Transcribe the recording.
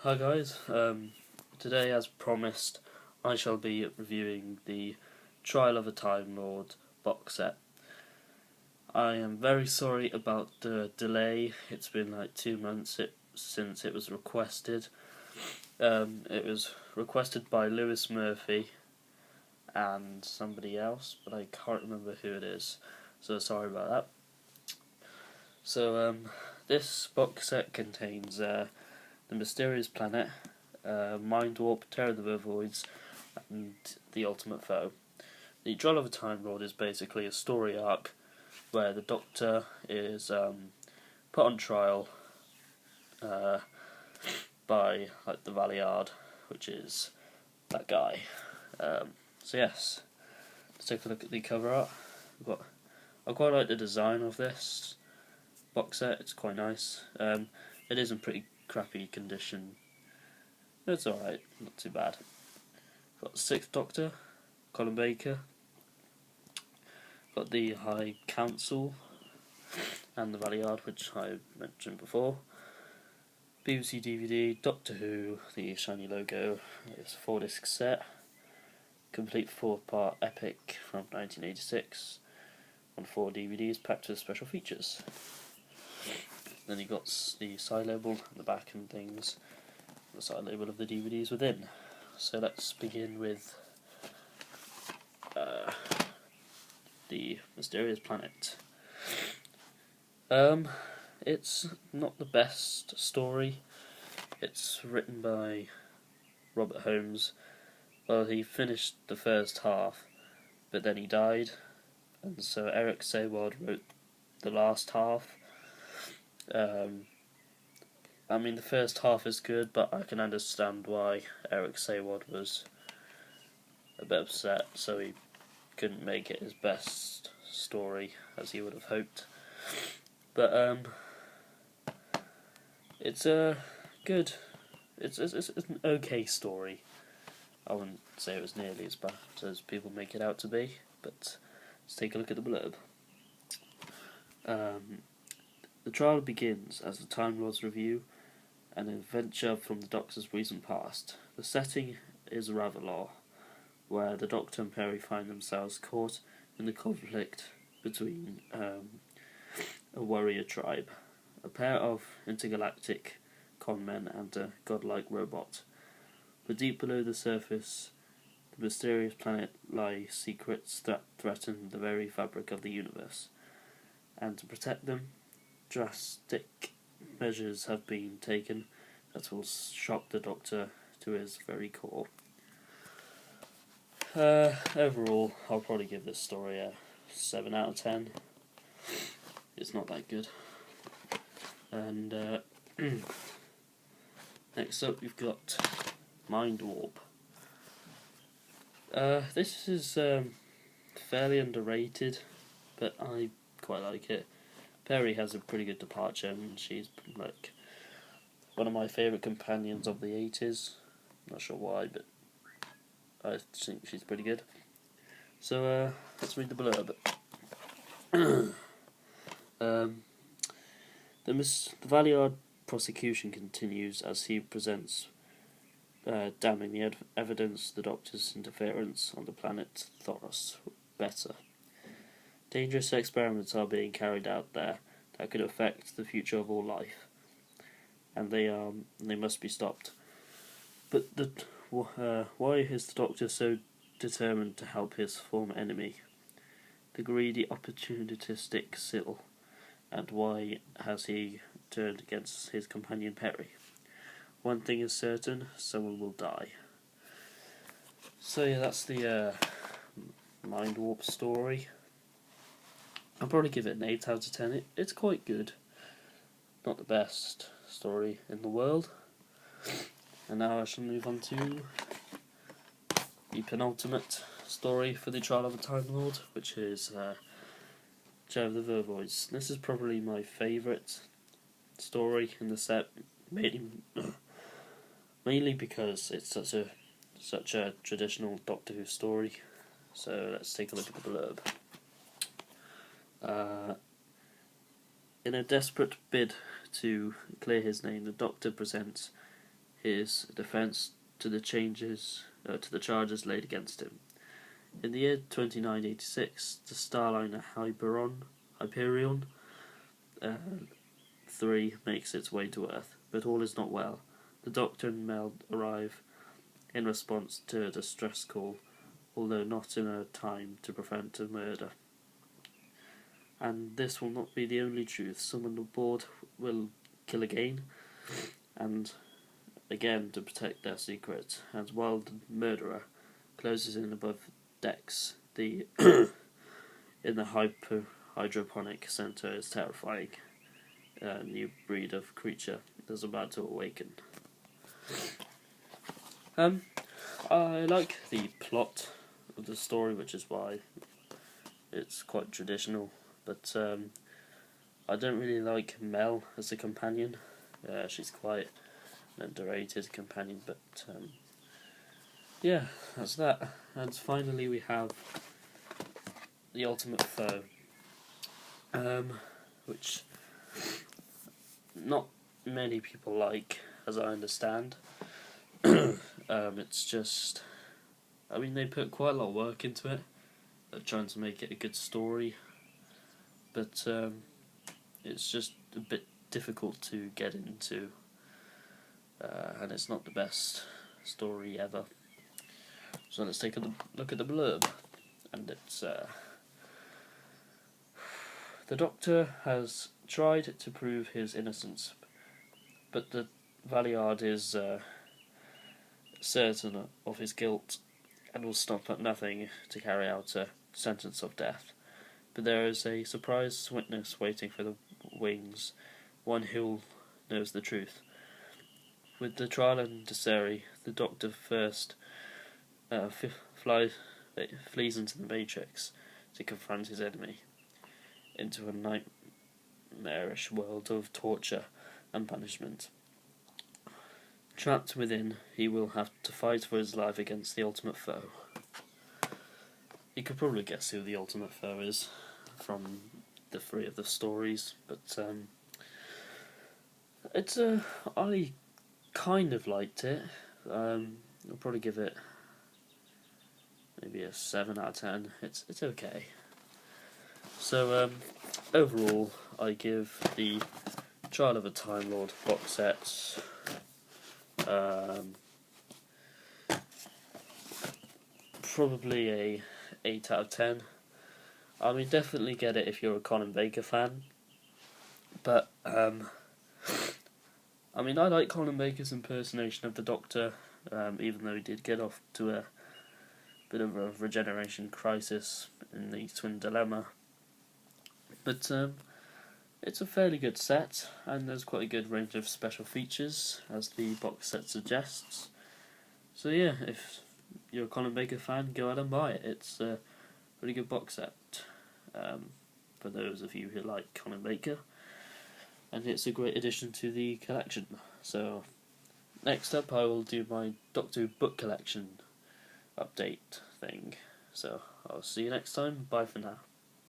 Hi guys, today as promised I shall be reviewing the Trial of a Timelord box set. I am very sorry about the delay. It's been like 2 months since it was requested. It was requested by Lewis Murphy and somebody else, but I can't remember who it is, so sorry about that. So this box set contains The Mysterious Planet, Mind Warp, Terror of the Vervoids, and The Ultimate Foe. The Trial of a Timelord is basically a story arc where the Doctor is put on trial by the Valiard, which is that guy. So yes, let's take a look at the cover art. I quite like the design of this box set. It's quite nice. It is in pretty crappy condition. It's alright, not too bad. Got the 6th Doctor, Colin Baker. Got the High Council and the Valiard, which I mentioned before. BBC DVD, Doctor Who, the shiny logo. It's a 4-disc set. Complete 4-part epic from 1986 on 4 DVDs packed with special features. Then you got the side label at the back and things. The side label of the DVDs within. So let's begin with The Mysterious Planet. It's not the best story. It's written by Robert Holmes. Well, he finished the first half, but then he died, and so Eric Saward wrote the last half. I mean, the first half is good, but I can understand why Eric Saward was a bit upset, so he couldn't make it his best story as he would have hoped. But it's a good, it's an okay story. I wouldn't say it was nearly as bad as people make it out to be, but let's take a look at the blurb. The trial begins as the Time Lords review an adventure from the Doctor's recent past. The setting is Ravelor, where the Doctor and Perry find themselves caught in the conflict between a warrior tribe, a pair of intergalactic conmen and a godlike robot. But deep below the surface, the mysterious planet lies secrets that threaten the very fabric of the universe, and to protect them, drastic measures have been taken that will shock the Doctor to his very core. Overall, I'll probably give this story a 7 out of 10. It's not that good. And next up we've got Mind Warp. This is fairly underrated, but I quite like it. Perry has a pretty good departure, and she's like one of my favourite companions of the 80s. Not sure why, but I think she's pretty good. So let's read the blurb. The Valiard prosecution continues as he presents damning the evidence the Doctor's interference on the planet Thoros better. Dangerous experiments are being carried out there that could affect the future of all life, and they must be stopped. But why is the Doctor so determined to help his former enemy, the greedy, opportunistic Syl, and why has he turned against his companion Perry? One thing is certain: someone will die. So yeah, that's the Mind Warp story. I'll probably give it an 8 out of 10. It's quite good. Not the best story in the world. And now I shall move on to the penultimate story for the Trial of a Timelord, which is Terror of the Vervoids. This is probably my favourite story in the set, mainly because it's such a traditional Doctor Who story. So let's take a look at the blurb. In a desperate bid to clear his name, the Doctor presents his defence to the charges laid against him. In the year 2986, the starliner Hyperion 3 makes its way to Earth, but all is not well. The Doctor and Mel arrive in response to a distress call, although not in a time to prevent a murder. And this will not be the only truth. Someone aboard will kill again, and again to protect their secret. And while the murderer closes in above decks, the in the hydroponic centre is terrifying. A new breed of creature is about to awaken. I like the plot of the story, which is why it's quite traditional. But I don't really like Mel as a companion. She's quite an underrated companion, but yeah, that's that. And finally we have the Ultimate Foe, which not many people like, as I understand. It's just, I mean, they put quite a lot of work into it. They're trying to make it a good story, but it's just a bit difficult to get into, and it's not the best story ever. So let's take a look at the blurb, and it's the Doctor has tried to prove his innocence, but the Valeyard is certain of his guilt and will stop at nothing to carry out a sentence of death. But there is a surprise witness waiting for the wings, one who knows the truth. With the trial in Deseri, the Doctor first flees into the Matrix to confront his enemy, into a nightmarish world of torture and punishment. Trapped within, he will have to fight for his life against the Ultimate Foe. You could probably guess who the Ultimate Foe is from the three of the stories, but I kind of liked it. I'll probably give it maybe a 7 out of 10. It's okay. So overall, I give the Trial of a Time Lord box set probably a 8 out of 10. I mean, definitely get it if you're a Colin Baker fan, but I mean, I like Colin Baker's impersonation of the Doctor, even though he did get off to a bit of a regeneration crisis in the Twin Dilemma. But it's a fairly good set, and there's quite a good range of special features, as the box set suggests. So yeah, if you're a Colin Baker fan, go out and buy it. It's a pretty good box set for those of you who like Colin Baker, and it's a great addition to the collection. So next up I will do my Doctor Who book collection update thing. So I'll see you next time. Bye for now.